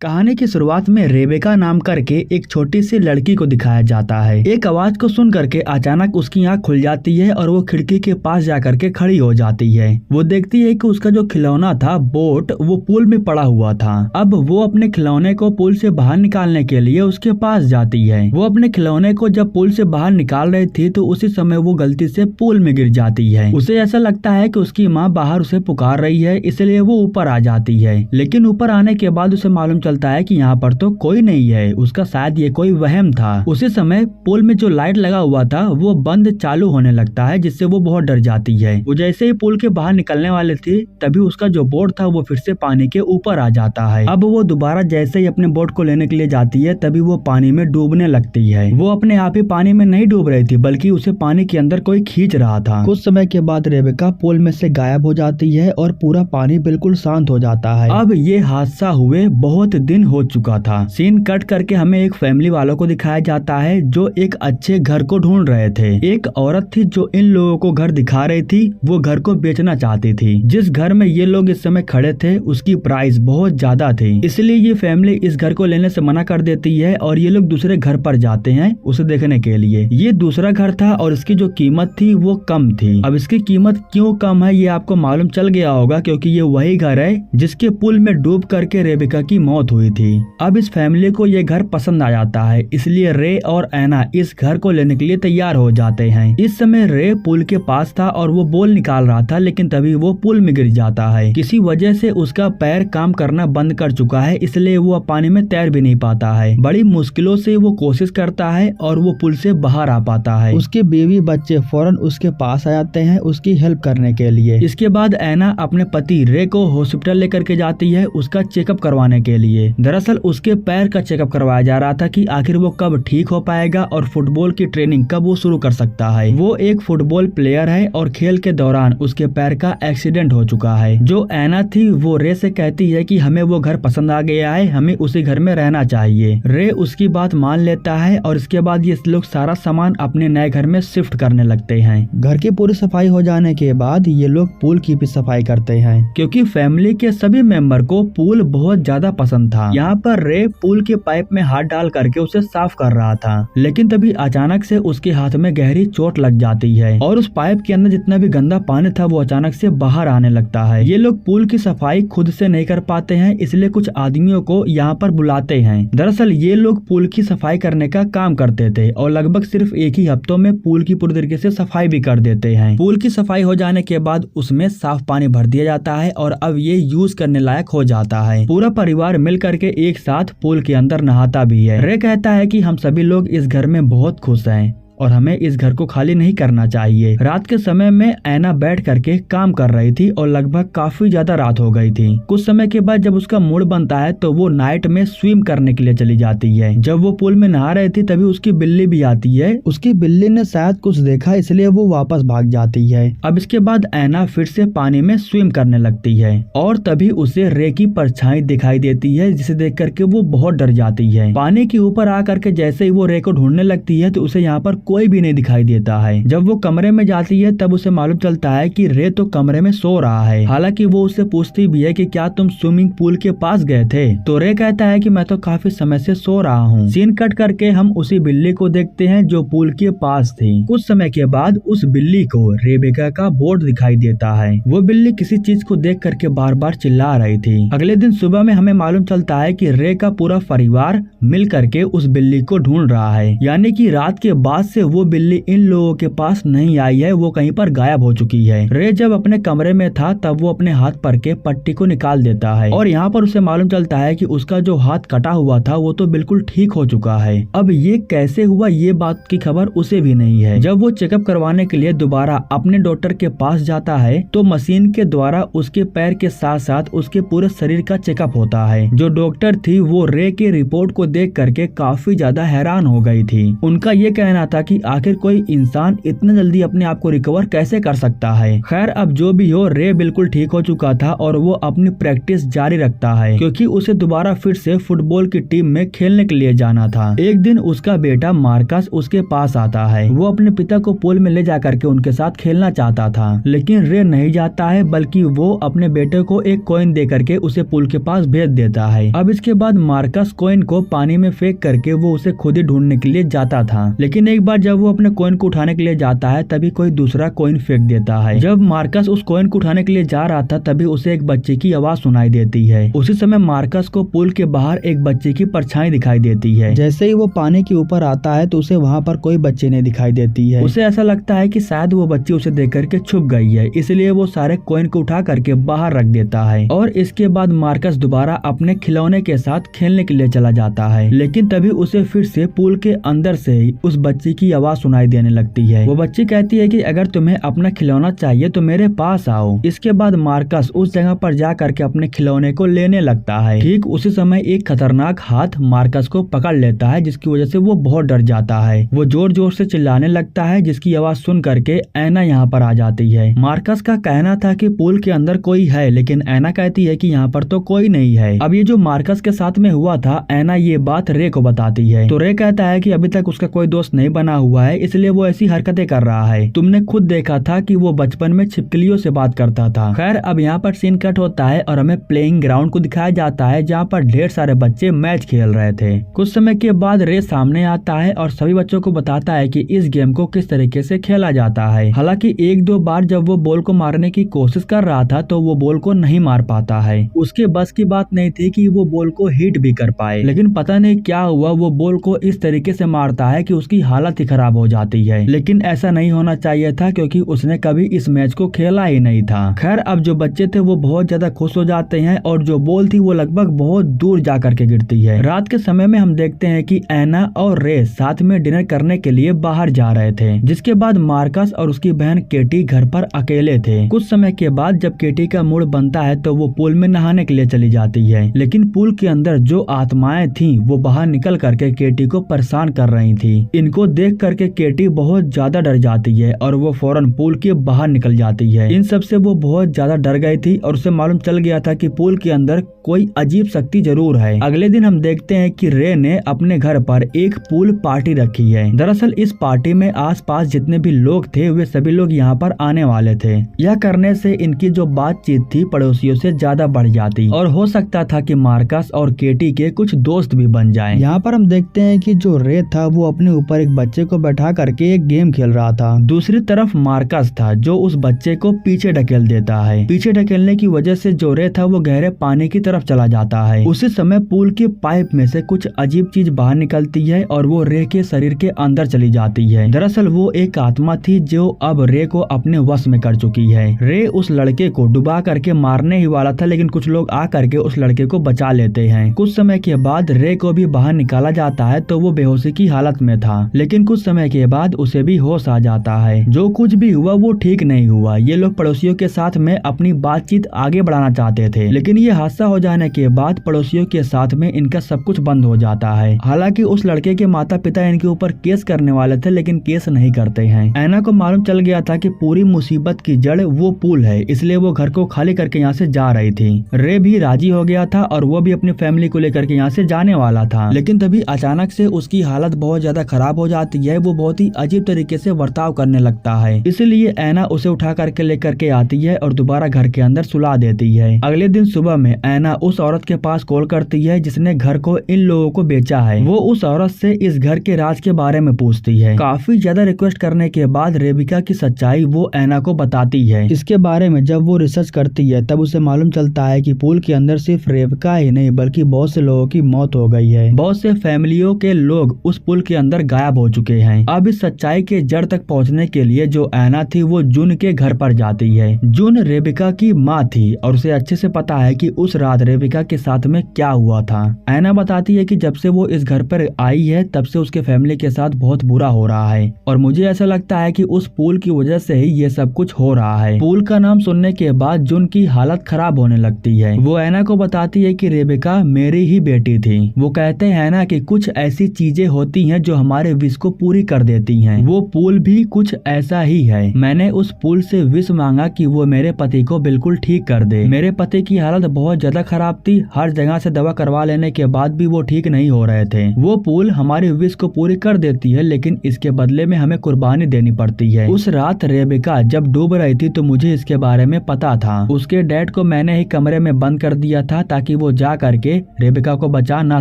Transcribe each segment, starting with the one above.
कहानी की शुरुआत में रेबेका नाम करके एक छोटी सी लड़की को दिखाया जाता है। एक आवाज को सुन करके अचानक उसकी आंख खुल जाती है और वो खिड़की के पास जा करके खड़ी हो जाती है। वो देखती है कि उसका जो खिलौना था बोट वो पूल में पड़ा हुआ था। अब वो अपने खिलौने को पूल से बाहर निकालने के लिए उसके पास जाती है। वो अपने खिलौने को जब पूल से बाहर निकाल रही थी तो उसी समय वो गलती से पूल में गिर जाती है। उसे ऐसा लगता है कि उसकी माँ बाहर उसे पुकार रही है, इसलिए वो ऊपर आ जाती है। लेकिन ऊपर आने के बाद उसे मालूम चलता है कि यहाँ पर तो कोई नहीं है, उसका शायद ये कोई वहम था। उसी समय पुल में जो लाइट लगा हुआ था वो बंद चालू होने लगता है, जिससे वो बहुत डर जाती है। वो जैसे ही पुल के बाहर निकलने वाले थे तभी उसका जो बोट था वो फिर से पानी के ऊपर आ जाता है। अब वो दोबारा जैसे ही अपने बोट को लेने के लिए जाती है तभी वो पानी में डूबने लगती है। वो अपने आप ही पानी में नहीं डूब रही थी बल्कि उसे पानी के अंदर कोई खींच रहा था। कुछ समय के बाद रेबेका पुल में से गायब हो जाती है और पूरा पानी बिल्कुल शांत हो जाता है। अब ये हादसा हुए बहुत दिन हो चुका था। सीन कट करके हमें एक फैमिली वालों को दिखाया जाता है जो एक अच्छे घर को ढूंढ रहे थे। एक औरत थी जो इन लोगों को घर दिखा रही थी, वो घर को बेचना चाहती थी। जिस घर में ये लोग इस समय खड़े थे उसकी प्राइस बहुत ज्यादा थी, इसलिए ये फैमिली इस घर को लेने से मना कर देती है और ये लोग दूसरे घर पर जाते हैं उसे देखने के लिए। ये दूसरा घर था और इसकी जो कीमत थी वो कम थी। अब इसकी कीमत क्यों कम है ये आपको मालूम चल गया होगा, क्योंकि ये वही घर है जिसके पुल में डूब करके रेबेका की मौत हुई थी। अब इस फैमिली को ये घर पसंद आ जाता है, इसलिए रे और ऐना इस घर को लेने के लिए तैयार हो जाते हैं। इस समय रे पुल के पास था और वो बोल निकाल रहा था, लेकिन तभी वो पुल में गिर जाता है। किसी वजह से उसका पैर काम करना बंद कर चुका है, इसलिए वो पानी में तैर भी नहीं पाता है। बड़ी मुश्किलों से वो कोशिश करता है और वो पुल से बाहर आ पाता है। उसके बीवी बच्चे फौरन उसके पास आ जाते हैं उसकी हेल्प करने के लिए। इसके बाद ऐना अपने पति रे को हॉस्पिटल लेकर के जाती है उसका चेकअप करवाने के लिए। दरअसल उसके पैर का चेकअप करवाया जा रहा था कि आखिर वो कब ठीक हो पाएगा और फुटबॉल की ट्रेनिंग कब वो शुरू कर सकता है। वो एक फुटबॉल प्लेयर है और खेल के दौरान उसके पैर का एक्सीडेंट हो चुका है। जो ऐना थी वो रे से कहती है कि हमें वो घर पसंद आ गया है, हमें उसी घर में रहना चाहिए। रे उसकी बात मान लेता है और इसके बाद ये लोग सारा सामान अपने नए घर में शिफ्ट करने लगते हैं। घर की पूरी सफाई हो जाने के बाद ये लोग पूल की भी सफाई करते हैं, क्योंकि फैमिली के सभी मेंबर को पूल बहुत ज्यादा पसंद था। यहाँ पर रे पूल के पाइप में हाथ डाल करके उसे साफ कर रहा था, लेकिन तभी अचानक से उसके हाथ में गहरी चोट लग जाती है और उस पाइप के अंदर जितना भी गंदा पानी था वो अचानक से बाहर आने लगता है। ये लोग पूल की सफाई खुद से नहीं कर पाते हैं, इसलिए कुछ आदमियों को यहाँ पर बुलाते हैं। दरअसल ये लोग पूल की सफाई करने का काम करते थे और लगभग सिर्फ एक ही हफ्तों में पूल की पूरी तरीके से सफाई भी कर देते हैं। पूल की सफाई हो जाने के बाद उसमें साफ पानी भर दिया जाता है और अब ये यूज करने लायक हो जाता है। पूरा परिवार मिल करके एक साथ पूल के अंदर नहाता भी है। रे कहता है कि हम सभी लोग इस घर में बहुत खुश हैं और हमें इस घर को खाली नहीं करना चाहिए। रात के समय में ऐना बैठ करके काम कर रही थी और लगभग काफी ज्यादा रात हो गई थी। कुछ समय के बाद जब उसका मूड बनता है तो वो नाइट में स्विम करने के लिए चली जाती है। जब वो पूल में नहा रही थी तभी उसकी बिल्ली भी आती है। उसकी बिल्ली ने शायद कुछ देखा इसलिए वो वापस भाग जाती है। अब इसके बाद ऐना फिर से पानी में स्विम करने लगती है और तभी उसे रे की परछाई दिखाई देती है, जिसे देख करके वो बहुत डर जाती है। पानी के ऊपर आ करके जैसे ही वो रे को ढूंढने लगती है तो उसे यहाँ पर कोई भी नहीं दिखाई देता है। जब वो कमरे में जाती है तब उसे मालूम चलता है कि रे तो कमरे में सो रहा है। हालांकि वो उससे पूछती भी है कि क्या तुम स्विमिंग पूल के पास गए थे, तो रे कहता है कि मैं तो काफी समय से सो रहा हूँ। सीन कट करके हम उसी बिल्ली को देखते हैं जो पूल के पास थी। कुछ समय के बाद उस बिल्ली को रेबेका का बोर्ड दिखाई देता है। वो बिल्ली किसी चीज को देख करके बार बार चिल्ला रही थी। अगले दिन सुबह में हमें मालूम चलता है कि रे का पूरा परिवार मिल करके उस बिल्ली को ढूंढ रहा है, यानी कि रात के बाद से वो बिल्ली इन लोगों के पास नहीं आई है, वो कहीं पर गायब हो चुकी है। रे जब अपने कमरे में था तब वो अपने हाथ पर के पट्टी को निकाल देता है और यहाँ पर उसे मालूम चलता है कि उसका जो हाथ कटा हुआ था वो तो बिल्कुल ठीक हो चुका है। अब ये कैसे हुआ ये बात की खबर उसे भी नहीं है। जब वो चेकअप करवाने के लिए दोबारा अपने डॉक्टर के पास जाता है तो मशीन के द्वारा उसके पैर के साथ साथ उसके पूरे शरीर का चेकअप होता है। जो डॉक्टर थी वो रे के रिपोर्ट को देख करके काफी ज्यादा हैरान हो गई थी। उनका ये कहना था कि आखिर कोई इंसान इतना जल्दी अपने आप को रिकवर कैसे कर सकता है। खैर अब जो भी हो, रे बिल्कुल ठीक हो चुका था और वो अपनी प्रैक्टिस जारी रखता है क्योंकि उसे दोबारा फिर से फुटबॉल की टीम में खेलने के लिए जाना था। एक दिन उसका बेटा मार्कस उसके पास आता है। वो अपने पिता को पूल में ले जा करके उनके साथ खेलना चाहता था, लेकिन रे नहीं जाता है, बल्कि वो अपने बेटे को एक कॉइन दे करके उसे पुल के पास भेज देता है। अब इसके बाद मार्कस कॉइन को पानी में फेंक करके वो उसे खुद ही ढूंढने के लिए जाता था, लेकिन एक बार जब वो अपने कॉइन को उठाने के लिए जाता है तभी कोई दूसरा कॉइन फेंक देता है। जब मार्कस उस कॉइन को उठाने के लिए जा रहा था तभी उसे एक बच्चे की आवाज सुनाई देती है। उसी समय मार्कस को पुल के बाहर एक बच्चे की परछाई दिखाई देती है। जैसे ही वो पानी के ऊपर आता है तो उसे वहाँ पर कोई बच्चे नहीं दिखाई देती है। उसे ऐसा लगता है कि शायद वो बच्ची उसे देख करके छुप गई है, इसलिए वो सारे कॉइन को उठा करके बाहर रख देता है और इसके बाद मार्कस दोबारा अपने खिलौने के साथ खेलने के लिए चला जाता है। लेकिन तभी उसे फिर से पुल के अंदर से ही उस बच्ची की आवाज सुनाई देने लगती है। वो बच्ची कहती है कि अगर तुम्हें अपना खिलौना चाहिए तो मेरे पास आओ। इसके बाद मार्कस उस जगह पर जा करके अपने खिलौने को लेने लगता है। ठीक उसी समय एक खतरनाक हाथ मार्कस को पकड़ लेता है, जिसकी वजह से वो बहुत डर जाता है। वो जोर जोर से चिल्लाने लगता है, जिसकी आवाज सुन करके ऐना यहाँ पर आ जाती है। मार्कस का कहना था कि पुल के अंदर कोई है, लेकिन ऐना कहती है कि यहाँ पर तो कोई नहीं है। अब ये जो मार्कस के साथ में हुआ था, ऐना ये बात रे को बताती है तो रे कहता है कि अभी तक उसका कोई दोस्त नहीं बना हुआ है, इसलिए वो ऐसी हरकतें कर रहा है। तुमने खुद देखा था कि वो बचपन में छिपकलियों से बात करता था। खैर अब यहाँ पर सीन कट होता है और हमें प्लेइंग ग्राउंड को दिखाया जाता है, जहाँ पर ढेर सारे बच्चे मैच खेल रहे थे। कुछ समय के बाद रे सामने आता है और सभी बच्चों को बताता है कि इस गेम को किस तरीके से खेला जाता है। हालांकि एक दो बार जब वो बॉल को मारने की कोशिश कर रहा था तो वो बॉल को नहीं मार पाता है। उसके बस की बात नहीं थी कि वो बॉल को हिट भी कर पाए, लेकिन पता नहीं क्या हुआ, वो बॉल को इस तरीके से मारता है कि उसकी हालत ही खराब हो जाती है। लेकिन ऐसा नहीं होना चाहिए था क्योंकि उसने कभी इस मैच को खेला ही नहीं था। खैर अब जो बच्चे थे वो बहुत ज्यादा खुश हो जाते हैं और जो बॉल थी वो लगभग बहुत दूर जा करके गिरती है। रात के समय में हम देखते हैं कि ऐना और रे साथ में डिनर करने के लिए बाहर जा रहे थे, जिसके बाद मार्कस और उसकी बहन केटी घर पर अकेले थे। कुछ समय के बाद जब केटी का मूड बनता है तो वो पूल में नहाने के लिए चली जाती है, लेकिन पूल के अंदर जो आत्माएं थीं वो बाहर निकल करके केटी को परेशान कर रही थी। इनको देख करके केटी बहुत ज्यादा डर जाती है और वो फौरन पूल के बाहर निकल जाती है। इन सब से वो बहुत ज्यादा डर गई थी और उसे मालूम चल गया था कि पूल के अंदर कोई अजीब शक्ति जरूर है। अगले दिन हम देखते हैं कि रे ने अपने घर पर एक पूल पार्टी रखी है। दरअसल इस पार्टी में आसपास जितने भी लोग थे वे सभी लोग यहाँ पर आने वाले थे। यह करने से इनकी जो बातचीत थी पड़ोसियों से ज्यादा बढ़ जाती और हो सकता था कि मार्कस और केटी के कुछ दोस्त भी बन जाएं। यहाँ पर हम देखते हैं कि जो रे था वो अपने ऊपर एक बच्चे को बैठा करके एक गेम खेल रहा था। दूसरी तरफ मार्कस था जो उस बच्चे को पीछे ढकेल देता है। पीछे ढकेलने की वजह से जो रे था वो गहरे पानी की तरफ चला जाता है। उसी समय पूल के पाइप में से कुछ अजीब चीज बाहर निकलती है और वो रे के शरीर के अंदर चली जाती है। दरअसल वो एक आत्मा थी जो अब रे को अपने वश में कर चुकी है। रे उस लड़के को डुबा करके मारने ही वाला था, लेकिन कुछ लोग आ करके उस लड़के को बचा लेते हैं। कुछ समय के बाद रे को भी बाहर निकाला जाता है तो वो बेहोशी की हालत में था, लेकिन कुछ समय के बाद उसे भी होश आ जाता है। जो कुछ भी हुआ वो ठीक नहीं हुआ। ये लोग पड़ोसियों के साथ में अपनी बातचीत आगे बढ़ाना चाहते थे, लेकिन ये हादसा हो जाने के बाद पड़ोसियों के साथ में इनका सब कुछ बंद हो जाता है। हालांकि उस लड़के के माता पिता इनके ऊपर केस करने वाले थे, लेकिन केस नहीं करते हैं। ऐना को मालूम चल गया था कि पूरी मुसीबत की जड़ वो पूल है, इसलिए वो घर को खाली करके यहाँ से जा रही थी। रे भी राजी हो गया था और वो भी अपनी फैमिली को लेकर के यहाँ से जाने वाला था, लेकिन तभी अचानक से उसकी हालत बहुत ज्यादा खराब हो जाती है। वो बहुत ही अजीब तरीके से बर्ताव करने लगता है, इसलिए ऐना उसे उठा करके लेकर के आती है और दोबारा घर के अंदर सुला देती है। अगले दिन सुबह में ऐना उस औरत के पास कॉल करती है जिसने घर को इन लोगों को बेचा है। वो उस औरत से इस घर के राज के बारे में पूछती है। काफी ज्यादा रिक्वेस्ट करने के बाद रेबिका की सच्चाई वो ऐना को बताती है। इसके बारे में जब वो रिसर्च करती है तब उसे मालूम चलता है कि पूल के अंदर सिर्फ रेबिका ही नहीं बल्कि बहुत से लोगों की मौत हो गई है। बहुत से फैमिलियों के लोग उस पुल के अंदर गायब हो चुके हैं। अब इस सच्चाई के जड़ तक पहुँचने के लिए जो ऐना थी वो जून के घर पर जाती है। जून रेबिका की माँ थी और उसे अच्छे से पता है कि उस रात रेबिका के साथ में क्या हुआ था। ऐना बताती है कि जब से वो इस घर पर आई है तब से उसके फैमिली के साथ बहुत बुरा हो रहा है और मुझे ऐसा लगता है कि उस पुल की वजह से ही ये सब कुछ हो रहा है। पुल का नाम सुनने के बाद जून की हालत खराब होने लगती है। वो ऐना को बताती है कि रेबिका मेरी ही बेटी थी। वो कहते हैं ना कि कुछ ऐसी चीजें होती हैं जो हमारे विश को को पूरी कर देती हैं। वो पुल भी कुछ ऐसा ही है। मैंने उस पुल से विश मांगा कि वो मेरे पति को बिल्कुल ठीक कर दे। मेरे पति की हालत बहुत ज्यादा खराब थी। हर जगह से दवा करवा लेने के बाद भी वो ठीक नहीं हो रहे थे। वो पुल हमारी विश को पूरी कर देती है, लेकिन इसके बदले में हमें कुर्बानी देनी पड़ती है। उस रात रेबेका जब डूब रही थी तो मुझे इसके बारे में पता था। उसके डैड को मैंने ही कमरे में बंद कर दिया था ताकि वो जा करके रेबेका को बचा ना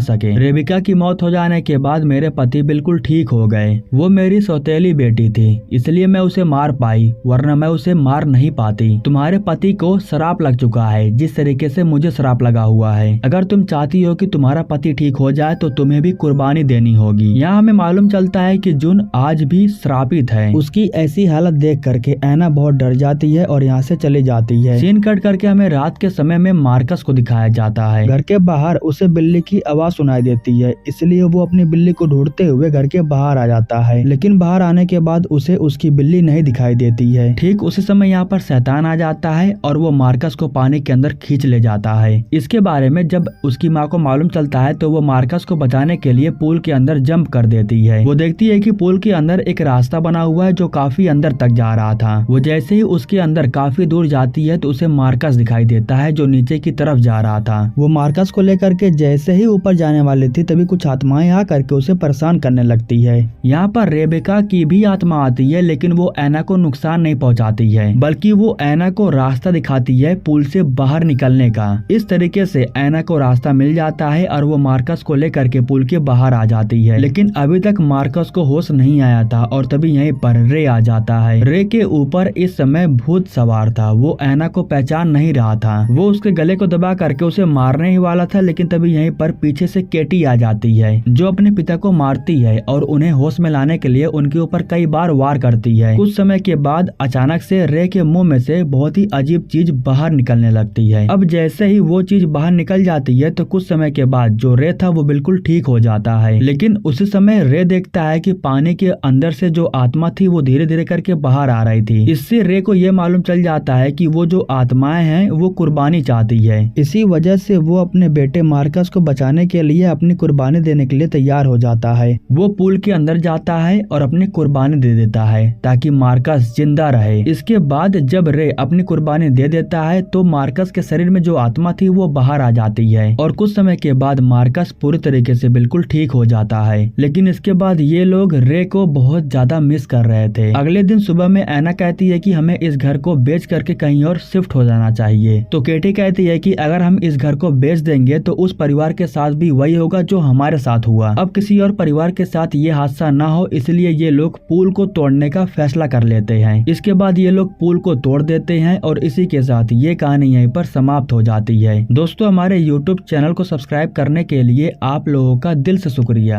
सके। रेबेका की मौत हो जाने के बाद मेरे पति बिल्कुल ठीक हो गए। वो मेरी सौतेली बेटी थी, इसलिए मैं उसे मार पाई, वरना मैं उसे मार नहीं पाती। तुम्हारे पति को श्राप लग चुका है जिस तरीके से मुझे श्राप लगा हुआ है। अगर तुम चाहती हो कि तुम्हारा पति ठीक हो जाए तो तुम्हें भी कुर्बानी देनी होगी। यहाँ हमें मालूम चलता है कि जुन आज भी श्रापित है। उसकी ऐसी हालत देख करके ऐना बहुत डर जाती है और यहाँ से चली जाती है। सीन कट करके हमें रात के समय में मार्कस को दिखाया जाता है। घर के बाहर उसे बिल्ली की आवाज सुनाई देती है, इसलिए वो अपनी बिल्ली को ढूंढते हुए घर के बाहर आ जाता है। लेकिन बाहर आने के बाद उसे उसकी बिल्ली नहीं दिखाई देती है। ठीक उसी समय यहाँ पर शैतान आ जाता है और वो मार्कस को पानी के अंदर खींच ले जाता है। इसके बारे में जब उसकी माँ को मालूम चलता है तो वो मार्कस को बचाने के लिए पूल के अंदर जंप कर देती है। वो देखती है कि पूल के अंदर एक रास्ता बना हुआ है जो काफी अंदर तक जा रहा था। वो जैसे ही उसके अंदर काफी दूर जाती है तो उसे मार्कस दिखाई देता है जो नीचे की तरफ जा रहा था। वो मार्कस को लेकर के जैसे ही ऊपर जाने वाली थी तभी कुछ आत्माएं आ करके उसे परेशान करने लगती है। यहाँ पर रेबेका की भी आत्मा आती है, लेकिन वो ऐना को नुकसान नहीं पहुँचाती है, बल्कि वो ऐना को रास्ता दिखाती है पुल से बाहर निकलने का। इस तरीके से ऐना को रास्ता मिल जाता है और वो मार्कस को लेकर के पुल के बाहर आ जाती है। लेकिन अभी तक मार्कस को होश नहीं आया था और तभी यहीं पर रे आ जाता है। रे के ऊपर इस समय भूत सवार था। वो ऐना को पहचान नहीं रहा था। वो उसके गले को दबा करके उसे मारने ही वाला था, लेकिन तभी यहीं पर पीछे से केटी आ जाती है जो अपने पिता को मारती है और उन्हें होश में लाने के लिए उनके ऊपर कई बार वार करती है। कुछ समय के बाद अचानक से रे के मुंह में से बहुत ही अजीब चीज बाहर निकलने लगती है। अब जैसे ही वो चीज बाहर निकल जाती है तो कुछ समय के बाद जो रे था वो बिल्कुल ठीक हो जाता है। लेकिन उसी समय रे देखता है कि पानी के अंदर से जो आत्मा थी वो धीरे धीरे करके बाहर आ रही थी। इससे रे को ये मालूम चल जाता है कि वो जो आत्माएं हैं वो कुर्बानी चाहती है। इसी वजह से वो अपने बेटे मार्कस को बचाने के लिए अपनी कुर्बानी देने के लिए तैयार हो जाता है। वो पुल के अंदर जाता है और अपनी कुर्बानी दे देता है ताकि मार्कस जिंदा रहे। इसके बाद जब रे अपनी कुर्बानी दे देता है तो मार्कस के शरीर में जो आत्मा थी वो बाहर आ जाती है और कुछ समय के बाद मार्कस पूरी तरीके से बिल्कुल ठीक हो जाता है। लेकिन इसके बाद ये लोग रे को बहुत ज्यादा मिस कर रहे थे। अगले दिन सुबह में ऐना कहती है कि हमें इस घर को बेच करके कहीं और शिफ्ट हो जाना चाहिए। तो केटी कहती है कि अगर हम इस घर को बेच देंगे तो उस परिवार के साथ भी वही होगा जो हमारे साथ हुआ। अब किसी और परिवार के साथ ये हादसा ना हो, इसलिए ये लोग पुल को तोड़ने का फैसला कर लेते हैं। इसके बाद ये लोग पुल को तोड़ देते हैं और इसी के साथ ये कहानी यहीं पर समाप्त हो जाती है। दोस्तों, हमारे YouTube चैनल को सब्सक्राइब करने के लिए आप लोगों का दिल से शुक्रिया।